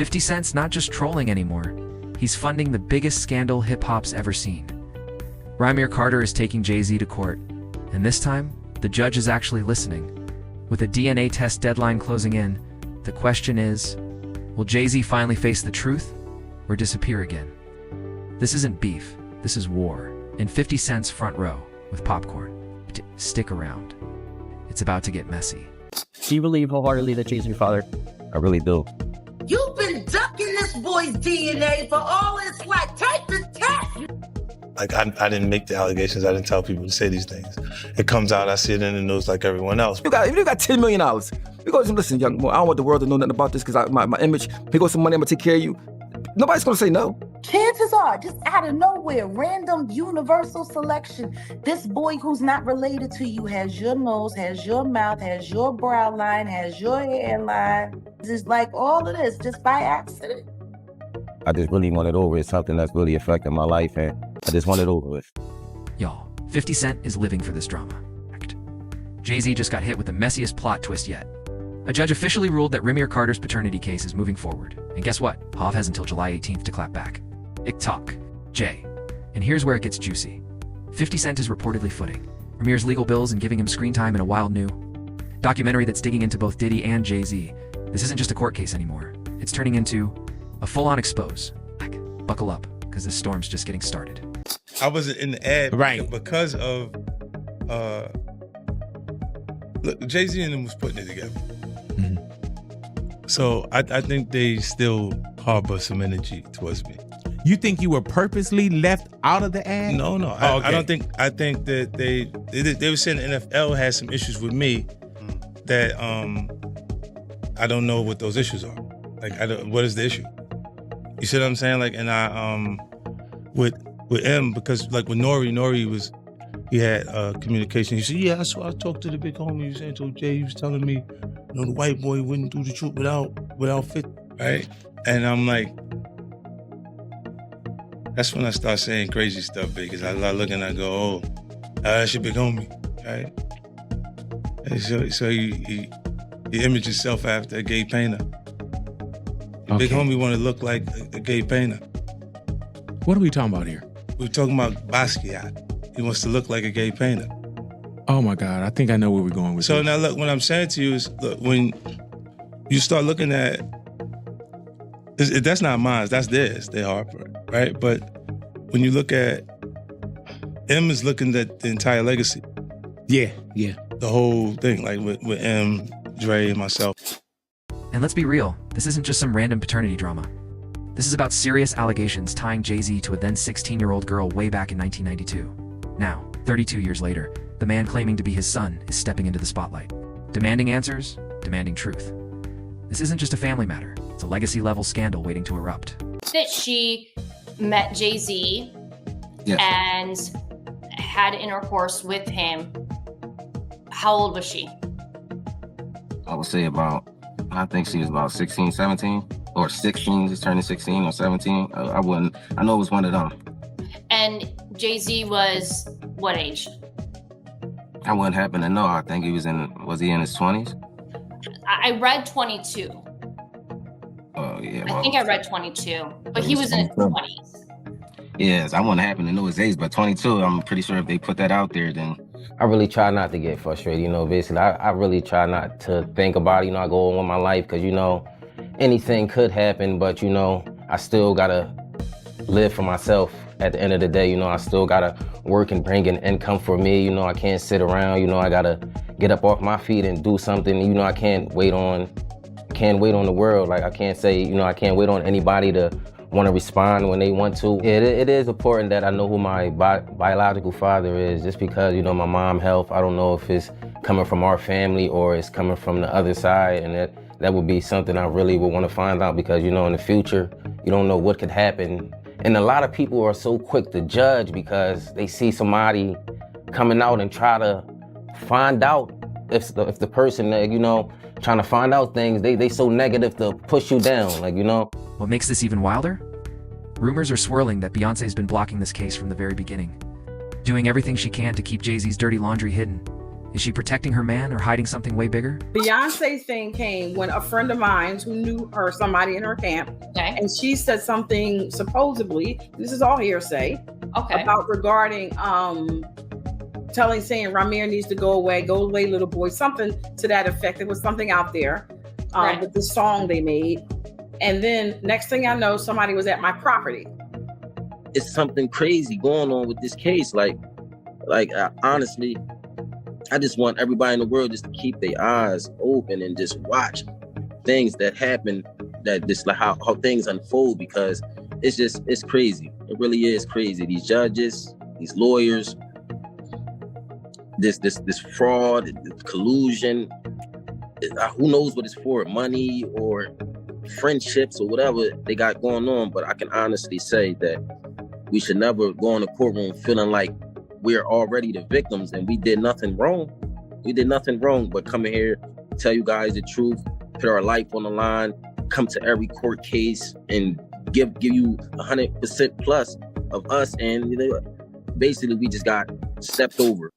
50 Cent's not just trolling anymore. He's funding the biggest scandal hip-hop's ever seen. Rymir Carter is taking Jay-Z to court, and this time, the judge is actually listening. With a DNA test deadline closing in, the question is, will Jay-Z finally face the truth or disappear again? This isn't beef, this is war. In 50 Cent's front row with popcorn. Stick around. It's about to get messy. Do you believe wholeheartedly that Jay-Z's your father? I really do. You've been ducking this boy's DNA for all its life. Take the test. Like, I didn't make the allegations. I didn't tell people to say these things. It comes out, I see it in the news like everyone else. You got $10 million. You go, listen, young boy, I don't want the world to know nothing about this because my image, here goes some money, I'm gonna take care of you. Nobody's gonna say no. Chances are, just out of nowhere, random universal selection, this boy who's not related to you has your nose, has your mouth, has your brow line, has your hairline. It's like all of this just by accident. I just really want it over. It's something that's really affecting my life, and I just want it over with. Y'all, 50 Cent is living for this drama. Jay-Z just got hit with the messiest plot twist yet. A judge officially ruled that Rymir Carter's paternity case is moving forward. And guess what? Hov has until July 18th to clap back. Ik-tok. Jay. And here's where it gets juicy. 50 Cent is reportedly footing Rymir's legal bills and giving him screen time in a wild new documentary that's digging into both Diddy and Jay-Z. This isn't just a court case anymore. It's turning into a full-on expose. Buckle up, because this storm's just getting started. I wasn't in the ad right because of, look, Jay-Z and them was putting it together. Mm-hmm. So I think they still harbor some energy towards me. You think you were purposely left out of the ad? No. Oh, okay. I don't think. I think that they were saying the NFL had some issues with me that I don't know what those issues are. Like, what is the issue? You see what I'm saying? Like, and I with M, because like with Nori he had communication. He said, yeah, I talked to the big homie. He said, told Jay, he was telling me, you know, the white boy wouldn't do the truth without fit, right? And I'm like, that's when I start saying crazy stuff, because I look and I go, oh, that's your big homie, right? And so he imaged himself after a gay painter. The big homie want to look like a gay painter. What are we talking about here? We're talking about Basquiat. He wants to look like a gay painter. Oh my God, I think I know where we're going with so this. Now look, what I'm saying to you is, look, when you start looking at, that's not mine, that's theirs, they Harper, right? But when you look at, M is looking at the entire legacy. Yeah. The whole thing, like with M, Dre, and myself. And let's be real, this isn't just some random paternity drama. This is about serious allegations tying Jay-Z to a then 16-year-old girl way back in 1992. Now, 32 years later, the man claiming to be his son is stepping into the spotlight. Demanding answers, demanding truth. This isn't just a family matter, it's a legacy-level scandal waiting to erupt. That she met Jay-Z and had intercourse with him. How old was she? I would say I think she was about 16, 17, or 16, just turning 16 or 17. I know it was one of them. And Jay-Z was what age? I wouldn't happen to know. I think was he in his 20s? I read 22. Oh, yeah. I think I read 22, but he was in his 20s. Yes, I wouldn't happen to know his age, but 22, I'm pretty sure if they put that out there, then... I really try not to get frustrated, basically. I really try not to think about it, I go on with my life, because, anything could happen, but, I still gotta live for myself at the end of the day, I still gotta work and bring in income for me, I can't sit around, I gotta get up off my feet and do something, I can't wait on the world, like I can't say, I can't wait on anybody to want to respond when they want to. It is important that I know who my biological father is, just because, my mom's health, I don't know if it's coming from our family or it's coming from the other side, and that would be something I really would want to find out, because, in the future, you don't know what could happen. And a lot of people are so quick to judge because they see somebody coming out and try to find out if the person, trying to find out things, they so negative to push you down, What makes this even wilder? Rumors are swirling that Beyoncé's been blocking this case from the very beginning, doing everything she can to keep Jay-Z's dirty laundry hidden. Is she protecting her man or hiding something way bigger? Beyonce's thing came when a friend of mine who knew her, somebody in her camp, and she said something supposedly, this is all hearsay, about regarding saying Rymir needs to go away, little boy, something to that effect. There was something out there with the song they made. And then next thing I know, somebody was at my property. It's something crazy going on with this case. Honestly, I just want everybody in the world just to keep their eyes open and just watch things that happen, that just like how things unfold, because it's crazy. It really is crazy. These judges, these lawyers, this fraud, this collusion, who knows what it's for, money or friendships or whatever they got going on. But I can honestly say that we should never go in the courtroom feeling like we're already the victims and we did nothing wrong. We did nothing wrong but coming here, tell you guys the truth, put our life on the line, come to every court case and give you 100% plus of us. And basically we just got stepped over.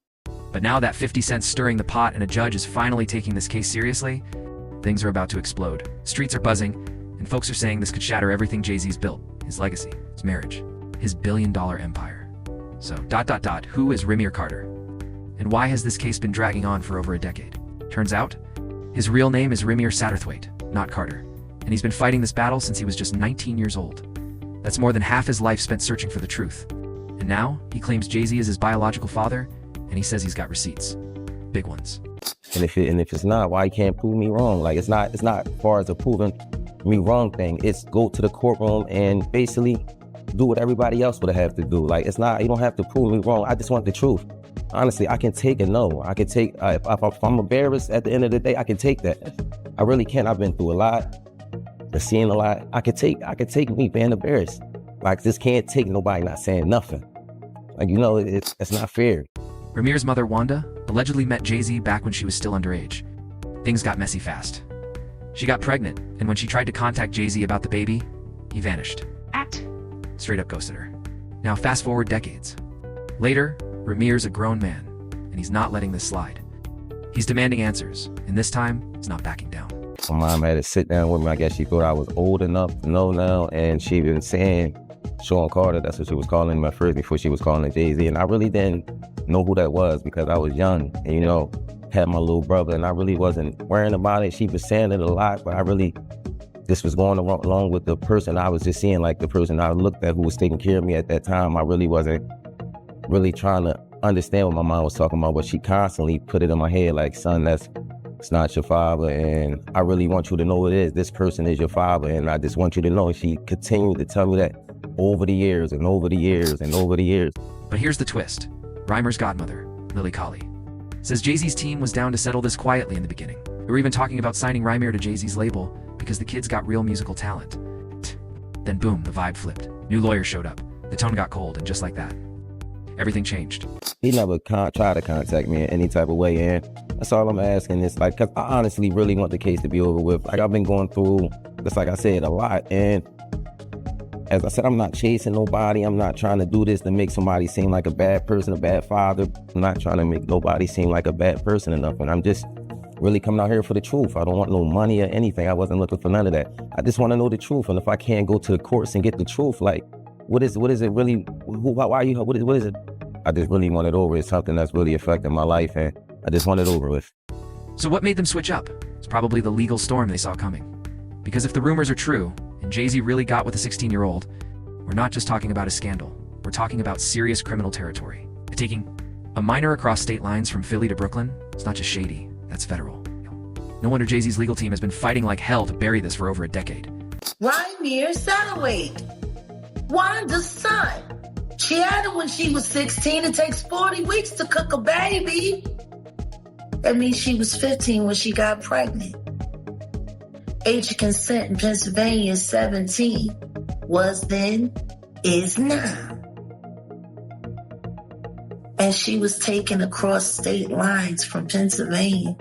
But now that 50 Cent's stirring the pot and a judge is finally taking this case seriously, things are about to explode. Streets are buzzing, and folks are saying this could shatter everything Jay-Z's built, his legacy, his marriage, his billion-dollar empire. So, who is Rymir Carter? And why has this case been dragging on for over a decade? Turns out, his real name is Rymir Satterthwaite, not Carter. And he's been fighting this battle since he was just 19 years old. That's more than half his life spent searching for the truth. And now, he claims Jay-Z is his biological father, and he says he's got receipts. Big ones. And if it's not, why you can't prove me wrong? Like, it's not as far as a proving me wrong thing. It's go to the courtroom and basically do what everybody else would have to do. Like, it's not, you don't have to prove me wrong. I just want the truth. Honestly, I can take a no. I can take, if I'm embarrassed at the end of the day, I can take that. I really can. I've been through a lot, I've seen a lot. I could take me being embarrassed. Like, just can't take nobody not saying nothing. Like, it's not fair. Rymir's mother, Wanda, allegedly met Jay-Z back when she was still underage. Things got messy fast. She got pregnant, and when she tried to contact Jay-Z about the baby, he vanished. Straight up ghosted her. Now fast forward decades. Later, Rymir's a grown man, and he's not letting this slide. He's demanding answers, and this time, he's not backing down. My mom had to sit down with me. I guess she thought I was old enough to know now, and she been saying, Sean Carter, that's what she was calling him at first before she was calling Jay-Z, and I really didn't know who that was because I was young and, had my little brother, and I really wasn't worrying about it. She was saying it a lot, but this was going along with the person I was just seeing, like the person I looked at who was taking care of me at that time. I really wasn't really trying to understand what my mom was talking about, but she constantly put it in my head like, son, it's not your father, and I really want you to know it is. This person is your father, and I just want you to know. And she continued to tell me that over the years and over the years and over the years. But here's the twist. Rymir's godmother, Lily Colley, says Jay-Z's team was down to settle this quietly in the beginning. They were even talking about signing Rymir to Jay-Z's label because the kid's got real musical talent. Then boom, the vibe flipped. New lawyer showed up. The tone got cold, and just like that, everything changed. He never tried to contact me in any type of way, and that's all I'm asking is because I honestly really want the case to be over with. Like, I've been going through, just like I said, a lot, and as I said, I'm not chasing nobody. I'm not trying to do this to make somebody seem like a bad person, a bad father. I'm not trying to make nobody seem like a bad person or nothing. I'm just really coming out here for the truth. I don't want no money or anything. I wasn't looking for none of that. I just want to know the truth. And if I can't go to the courts and get the truth, like, what is it really? What is it? I just really want it over. It's something that's really affecting my life, and I just want it over with. So what made them switch up? It's probably the legal storm they saw coming. Because if the rumors are true, and Jay-Z really got with a 16-year-old, we're not just talking about a scandal. We're talking about serious criminal territory. Taking a minor across state lines from Philly to Brooklyn, it's not just shady, that's federal. No wonder Jay-Z's legal team has been fighting like hell to bury this for over a decade. Rymir Satterthwaite, Wanda's son. She had it when she was 16. It takes 40 weeks to cook a baby. That means she was 15 when she got pregnant. Age of consent in Pennsylvania is 17. Was then, is now. And she was taken across state lines from Pennsylvania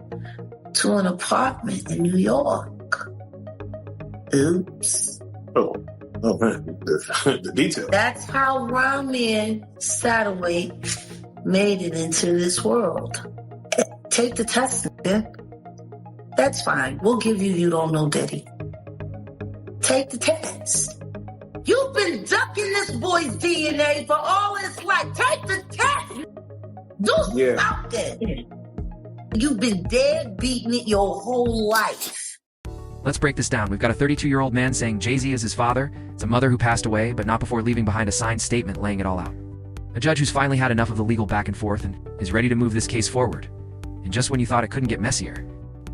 to an apartment in New York. Oops. Oh man, the detail. That's how Rymir Satterthwaite made it into this world. Take the test, nigga. That's fine. We'll give you don't know Diddy. Take the test. You've been ducking this boy's DNA for all his life. Take the test. Do something. You've been dead beating it your whole life. Let's break this down. We've got a 32-year-old man saying Jay-Z is his father. It's a mother who passed away, but not before leaving behind a signed statement laying it all out. A judge who's finally had enough of the legal back and forth and is ready to move this case forward. And just when you thought it couldn't get messier,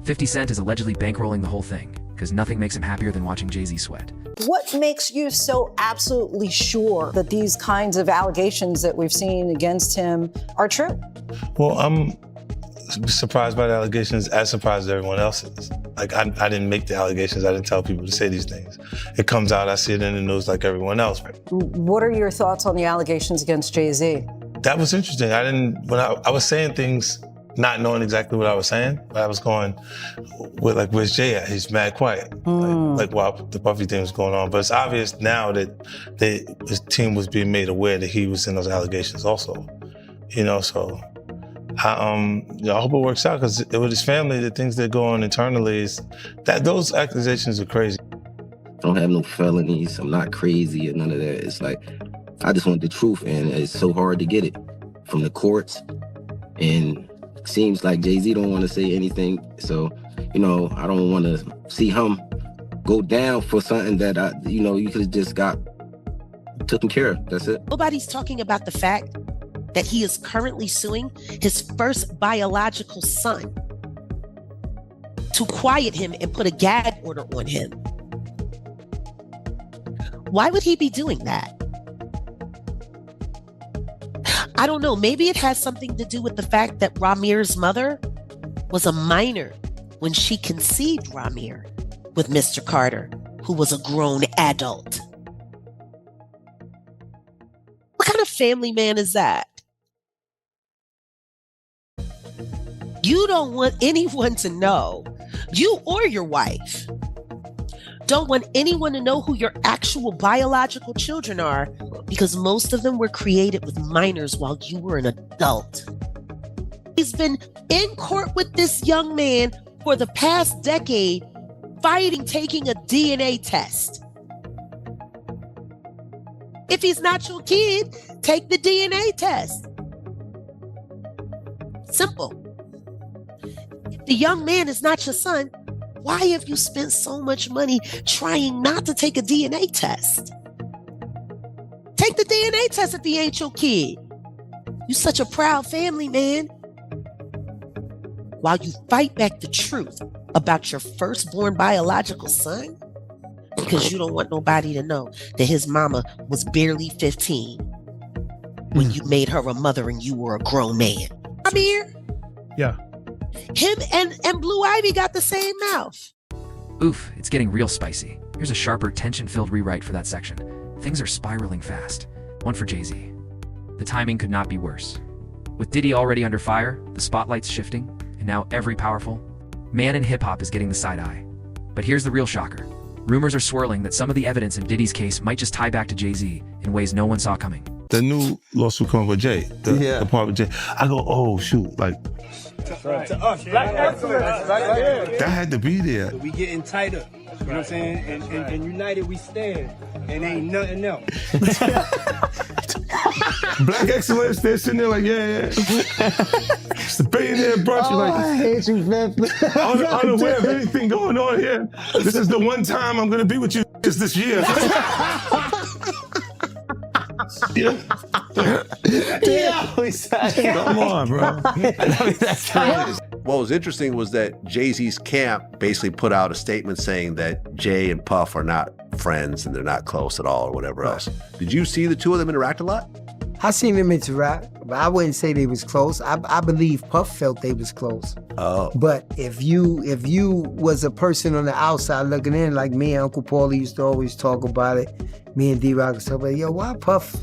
50 Cent is allegedly bankrolling the whole thing, because nothing makes him happier than watching Jay-Z sweat. What makes you so absolutely sure that these kinds of allegations that we've seen against him are true? Well, I'm surprised by the allegations, as surprised as everyone else is. Like, I didn't make the allegations. I didn't tell people to say these things. It comes out, I see it in the news like everyone else. What are your thoughts on the allegations against Jay-Z? That was interesting. When I was saying things, not knowing exactly what I was saying, but I was going with, like, where's Jay at? He's mad quiet. Like while the Puffy thing was going on. But it's obvious now that his team was being made aware that he was in those allegations also. You know, so I hope it works out, because with his family, the things that go on internally is that those accusations are crazy. I don't have no felonies. I'm not crazy or none of that. It's like, I just want the truth, and it's so hard to get it from the courts. And seems like Jay-Z don't want to say anything. So, you know, I don't want to see him go down for something that, you could have just got taken care of. That's it. Nobody's talking about the fact that he is currently suing his first biological son to quiet him and put a gag order on him. Why would he be doing that? I don't know. Maybe it has something to do with the fact that Rymir's mother was a minor when she conceived Rymir with Mr. Carter, who was a grown adult. What kind of family man is that? You don't want anyone to know, you or your wife, don't want anyone to know who your actual biological children are, because most of them were created with minors while you were an adult. He's been in court with this young man for the past decade, fighting taking a DNA test. If he's not your kid, take the DNA test. Simple. If the young man is not your son, why have you spent so much money trying not to take a DNA test? Take the DNA test if he ain't your kid. You such a proud family man. While you fight back the truth about your firstborn biological son, because you don't want nobody to know that his mama was barely 15 when you made her a mother and you were a grown man. I'm here. Yeah. Him and Blue Ivy got the same mouth. Oof, it's getting real spicy. Here's a sharper, tension-filled rewrite for that section. Things are spiraling fast. One for Jay-Z. The timing could not be worse. With Diddy already under fire, the spotlight's shifting, and now every powerful man in hip-hop is getting the side eye. But here's the real shocker. Rumors are swirling that some of the evidence in Diddy's case might just tie back to Jay-Z in ways no one saw coming. The new lawsuit coming with Jay, the part with Jay. I go, oh shoot, like To us, black excellence, right? that had to be there. We getting tighter, you know what I'm saying? And united we stand, and ain't nothing else. Black excellence, they're sitting there like, yeah. It's the billionaire brunch. You're like, I hate you, man. unaware of anything going on here. This is the one time I'm gonna be with you this year. Yeah. Come on, bro. What was interesting was that Jay-Z's camp basically put out a statement saying that Jay and Puff are not friends and they're not close at all or whatever else. Did you see the two of them interact a lot? I seen them interact, but I wouldn't say they was close. I believe Puff felt they was close. Oh. But if you was a person on the outside looking in, like me and Uncle Paulie used to always talk about it, me and D-Rock and stuff, like, yo, why Puff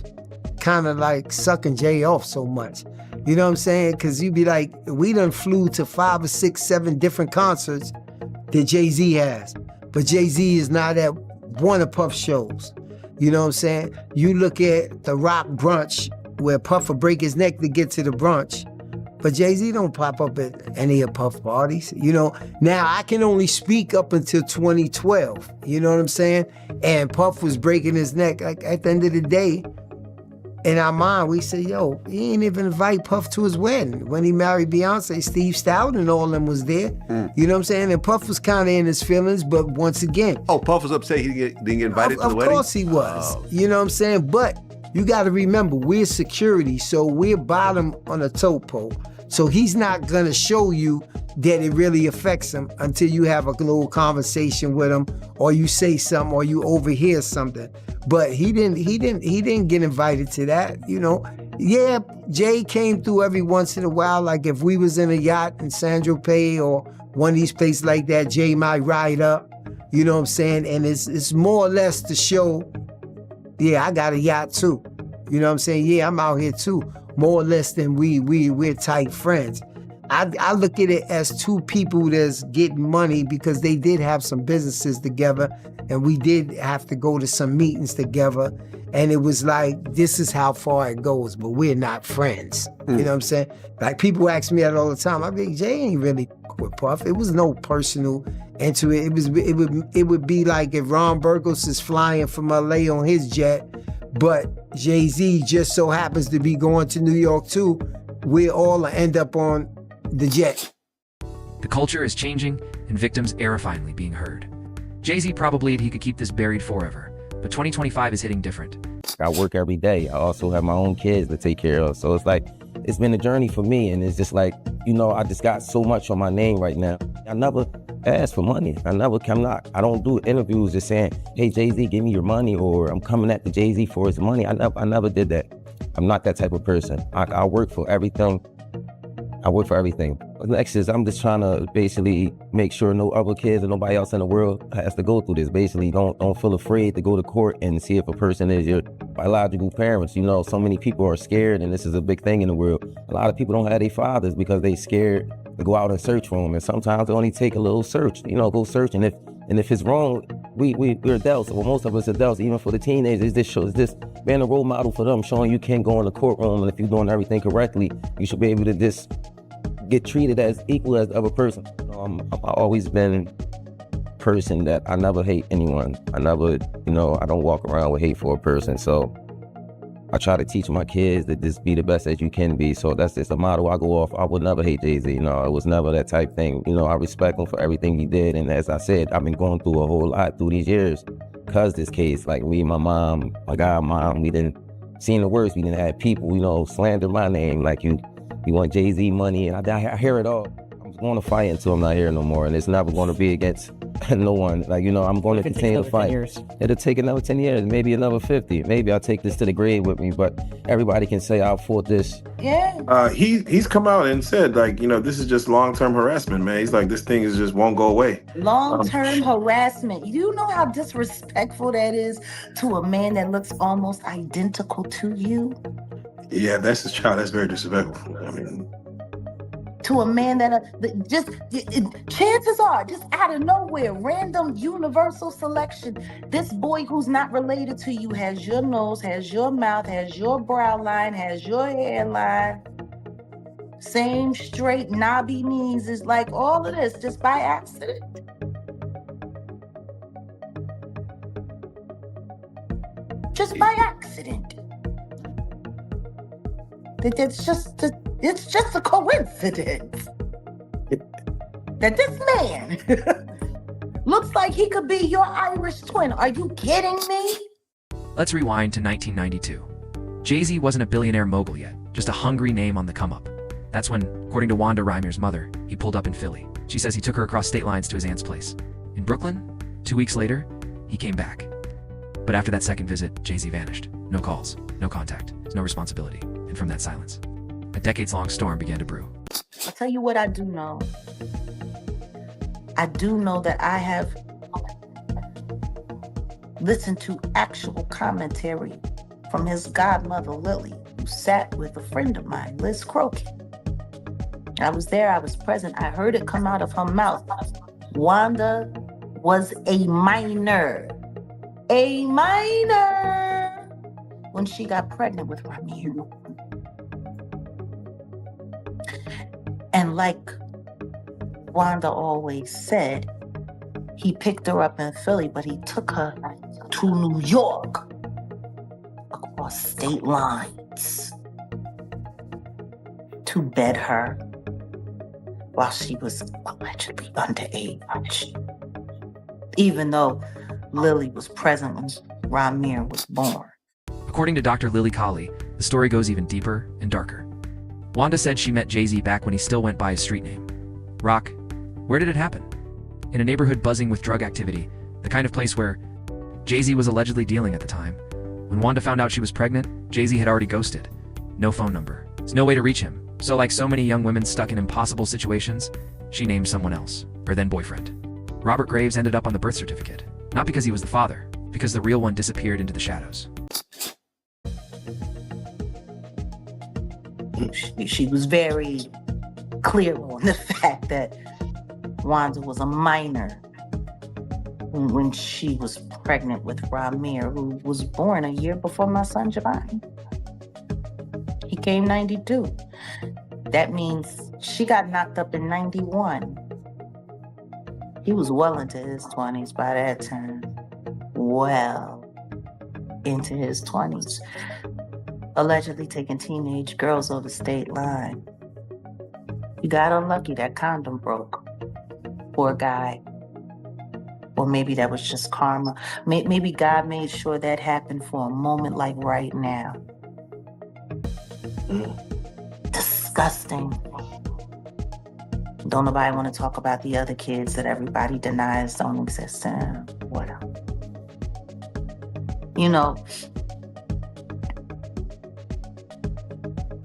kind of like sucking Jay off so much? You know what I'm saying? Because you'd be like, we done flew to 5 or 6, 7 different concerts that Jay-Z has. But Jay-Z is not at one of Puff's shows. You know what I'm saying? You look at the Rock brunch where Puff will break his neck to get to the brunch, But Jay-Z don't pop up at any of Puff parties. You know, now I can only speak up until 2012. You know what I'm saying? And Puff was breaking his neck. Like at the end of the day, in our mind, we said, yo, he ain't even invite Puff to his wedding. When he married Beyonce, Steve Stout and all of them was there. You know what I'm saying? And Puff was kind of in his feelings, but once again. Oh, Puff was upset he didn't get invited to the wedding? Of course he was. You know what I'm saying? But you got to remember, we're security, so we're bottom on a tote pole. So he's not going to show you that it really affects him until you have a little conversation with him, or you say something, or you overhear something. But he didn't get invited to that, you know. Yeah, Jay came through every once in a while. Like if we was in a yacht in San Tropez or one of these places like that, Jay might ride up, you know what I'm saying? And it's more or less to show, yeah, I got a yacht too. You know what I'm saying? Yeah, I'm out here too. More or less than we're tight friends. I look at it as two people that's getting money because they did have some businesses together and we did have to go to some meetings together. And it was like, this is how far it goes, but we're not friends. You know what I'm saying? Like people ask me that all the time. I mean, Jay ain't really with Puff. It was no personal into it. It would be like if Ron Burgos is flying from LA on his jet, but Jay-Z just so happens to be going to New York too. We all end up on the jet. The culture is changing and victims are finally being heard. Jay-Z probably he could keep this buried forever, but 2025 is hitting different. I work every day. I also have my own kids to take care of. So it's like, it's been a journey for me. And it's just like, you know, I just got so much on my name right now. I never ask for money. I don't do interviews just saying, hey, Jay-Z, give me your money, or I'm coming at the Jay-Z for his money. I never did that. I'm not that type of person. I work for everything. Next is I'm just trying to basically make sure no other kids or nobody else in the world has to go through this. Basically, don't feel afraid to go to court and see if a person is your biological parents. You know, so many people are scared, and this is a big thing in the world. A lot of people don't have their fathers because they scared to go out and search for them. And sometimes it only take a little search, you know, go search. And if it's wrong, we're adults. Well, most of us adults, even for the teenagers, this being a role model for them, showing you can go in the courtroom, and if you're doing everything correctly, you should be able to just get treated as equal as the other person. You know, I've always been a person that I never hate anyone. I don't walk around with hate for a person. So I try to teach my kids that just be the best as you can be. So that's just a motto I go off. I would never hate Jay-Z. You know, it was never that type thing. You know, I respect him for everything he did. And as I said, I've been going through a whole lot through these years because this case, like me, my mom, my godmom, we didn't seen the worst. We didn't have people, you know, slander my name like you want Jay-Z money, and I hear it all. I'm going to fight until I'm not here no more, and it's never going to be against no one. Like, you know, I'm going to continue to fight. It'll take another 10 years, maybe another 50. Maybe I'll take this to the grave with me, but everybody can say I fought this. Yeah. He's come out and said, like, you know, this is just long-term harassment, man. He's like, this thing is just won't go away. Long-term harassment. You know how disrespectful that is to a man that looks almost identical to you? Yeah, that's his child. That's very disrespectful. I mean, to a man that chances are, just out of nowhere, random universal selection, this boy who's not related to you has your nose, has your mouth, has your brow line, has your hairline, same straight knobby knees, is like all of this just by accident. Just by accident. It's just a coincidence that this man looks like he could be your Irish twin. Are you kidding me? Let's rewind to 1992. Jay-Z wasn't a billionaire mogul yet, just a hungry name on the come-up. That's when, according to Wanda Rymir's mother, he pulled up in Philly. She says he took her across state lines to his aunt's place. In Brooklyn, 2 weeks later, he came back. But after that second visit, Jay-Z vanished. No calls, no contact, no responsibility. And from that silence, a decades-long storm began to brew. I'll tell you what I do know. I do know that I have listened to actual commentary from his godmother, Lily, who sat with a friend of mine, Liz Crokin. I was there, I was present. I heard it come out of her mouth. Wanda was a minor when she got pregnant with Rymir. like Wanda always said, he picked her up in Philly, but he took her to New York across state lines to bed her while she was allegedly underage, even though Lily was present when Rymir was born. According to Dr. Lily Colley, the story goes even deeper and darker. Wanda said she met Jay-Z back when he still went by his street name. Rock, where did it happen? In a neighborhood buzzing with drug activity, the kind of place where Jay-Z was allegedly dealing at the time. When Wanda found out she was pregnant, Jay-Z had already ghosted. No phone number. There's no way to reach him. So like so many young women stuck in impossible situations, she named someone else, her then boyfriend. Robert Graves ended up on the birth certificate. Not because he was the father, because the real one disappeared into the shadows. She was very clear on the fact that Wanda was a minor when she was pregnant with Rymir, who was born a year before my son Giovanni. He came 92. That means she got knocked up in 91. He was well into his 20s by that time. Well into his 20s. Allegedly taking teenage girls over state line. He got unlucky, that condom broke. Poor guy. Or maybe that was just karma. Maybe God made sure that happened for a moment like right now. Disgusting. Don't nobody want to talk about the other kids that everybody denies don't exist. Whatever. You know,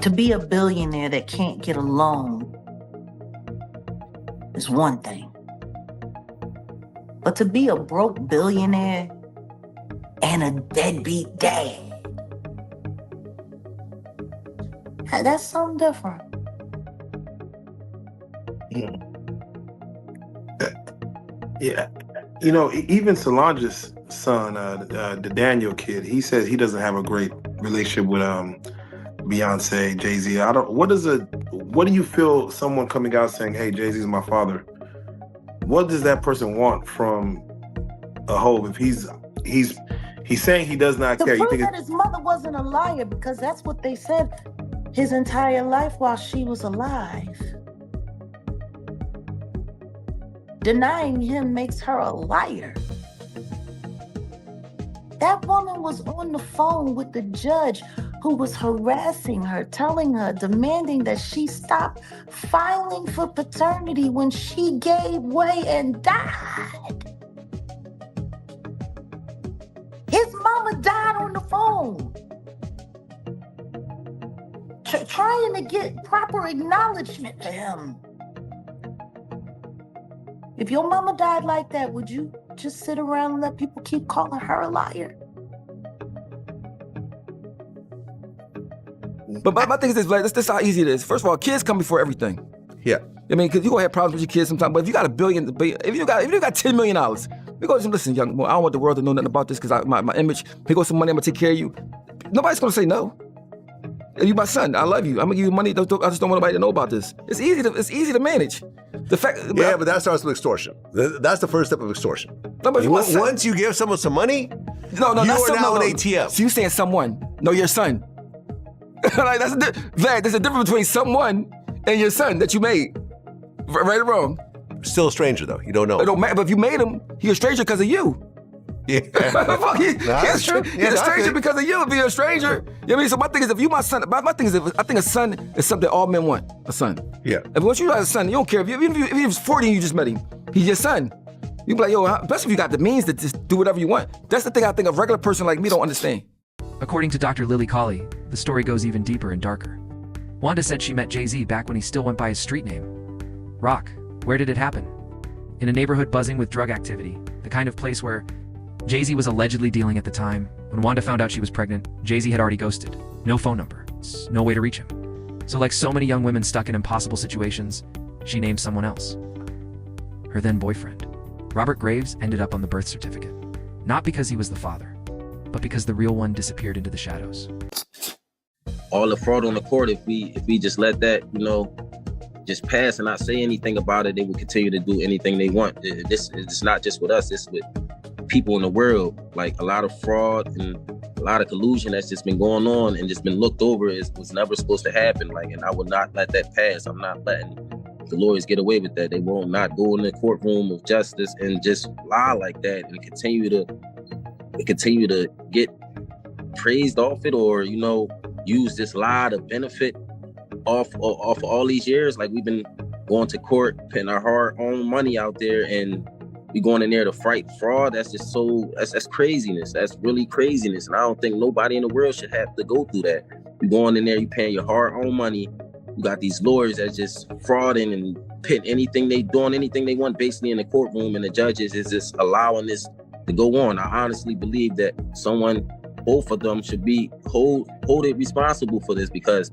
to be a billionaire that can't get a loan is one thing. But to be a broke billionaire and a deadbeat dad, that's something different. Yeah. You know, even Solange's son, the Daniel kid, he says he doesn't have a great relationship with Beyoncé, Jay-Z. What do you feel someone coming out saying, hey, Jay-Z's my father? What does that person want from a hoe if he's saying he does not care? To prove that his mother wasn't a liar, because that's what they said his entire life while she was alive. Denying him makes her a liar. That woman was on the phone with the judge who was harassing her, telling her, demanding that she stop filing for paternity when she gave way and died. His mama died on the phone. Trying to get proper acknowledgement for him. If your mama died like that, would you just sit around and let people keep calling her a liar? But my thing is this, this is how easy it is. First of all, kids come before everything. Yeah. I mean, because you're gonna have problems with your kids sometimes, but if you got $1 billion, if you got $10 million, we go, listen, young boy, I don't want the world to know nothing about this because my image, here goes some money, I'm gonna take care of you. Nobody's gonna say no. You're my son, I love you. I'm gonna give you money, I just don't want nobody to know about this. It's easy to manage. The fact, yeah, but that starts with extortion. That's the first step of extortion. No, but once you give someone some money, you are now an ATM. So you saying someone, no, your son. Like there's a difference between someone and your son that you made. Right or wrong? Still a stranger though. You don't know. It don't matter, but if you made him, he's a stranger because of you. Yeah. He's a stranger because of you. Be a stranger. You know what I mean? So my thing is, if you my son, my thing is, I think a son is something all men want. A son. Yeah. If once you have a son, you don't care even if he was 40 and you just met him, he's your son. You be like, yo, especially if you got the means to just do whatever you want. That's the thing I think a regular person like me don't understand. According to Dr. Lily Colley, the story goes even deeper and darker. Wanda said she met Jay-Z back when he still went by his street name. Rock, where did it happen? In a neighborhood buzzing with drug activity, the kind of place where Jay-Z was allegedly dealing at the time. When Wanda found out she was pregnant, Jay-Z had already ghosted. No phone number. No way to reach him. So like so many young women stuck in impossible situations, she named someone else. Her then boyfriend. Robert Graves ended up on the birth certificate. Not because he was the father, but because the real one disappeared into the shadows. All the fraud on the court, if we just let that, just pass and not say anything about it, they will continue to do anything they want. It's not just with us, it's with people in the world. Like a lot of fraud and a lot of collusion that's just been going on and just been looked over. Was never supposed to happen. Like, and I would not let that pass. I'm not letting the lawyers get away with that. They won't not go in the courtroom of justice and just lie like that and continue to get praised off it, or use this lie to benefit off all these years. Like, we've been going to court, putting our hard-earned money out there, and we going in there to fight fraud. That's just that's craziness. That's really craziness. And I don't think nobody in the world should have to go through that. You going in there, you paying your hard-earned money. You got these lawyers that's just frauding and pitting anything they want basically in the courtroom, and the judges is just allowing this to go on. I honestly believe that both of them should be hold it responsible for this, because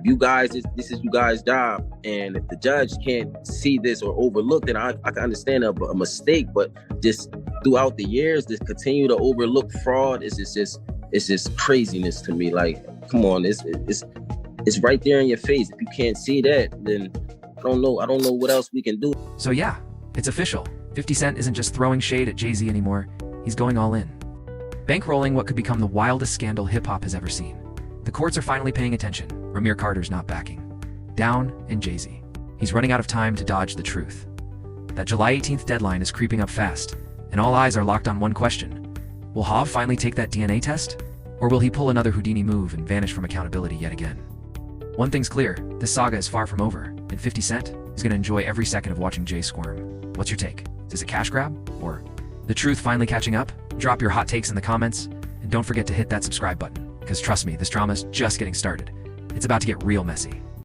you guys, this is you guys' job, and if the judge can't see this or overlook it, I can understand a mistake, but just throughout the years, this continue to overlook fraud is just craziness to me. Like, come on, it's right there in your face. If you can't see that, then I don't know what else we can do. So yeah, it's official. 50 Cent isn't just throwing shade at Jay-Z anymore, he's going all in. Bankrolling what could become the wildest scandal hip-hop has ever seen. The courts are finally paying attention. Rymir Carter's not backing down, and Jay-Z, he's running out of time to dodge the truth. That July 18th deadline is creeping up fast, and all eyes are locked on one question. Will Hov finally take that DNA test? Or will he pull another Houdini move and vanish from accountability yet again? One thing's clear, this saga is far from over, and 50 Cent is going to enjoy every second of watching Jay squirm. What's your take? Is it a cash grab? Or the truth finally catching up? Drop your hot takes in the comments, and don't forget to hit that subscribe button, because trust me, this drama's just getting started. It's about to get real messy.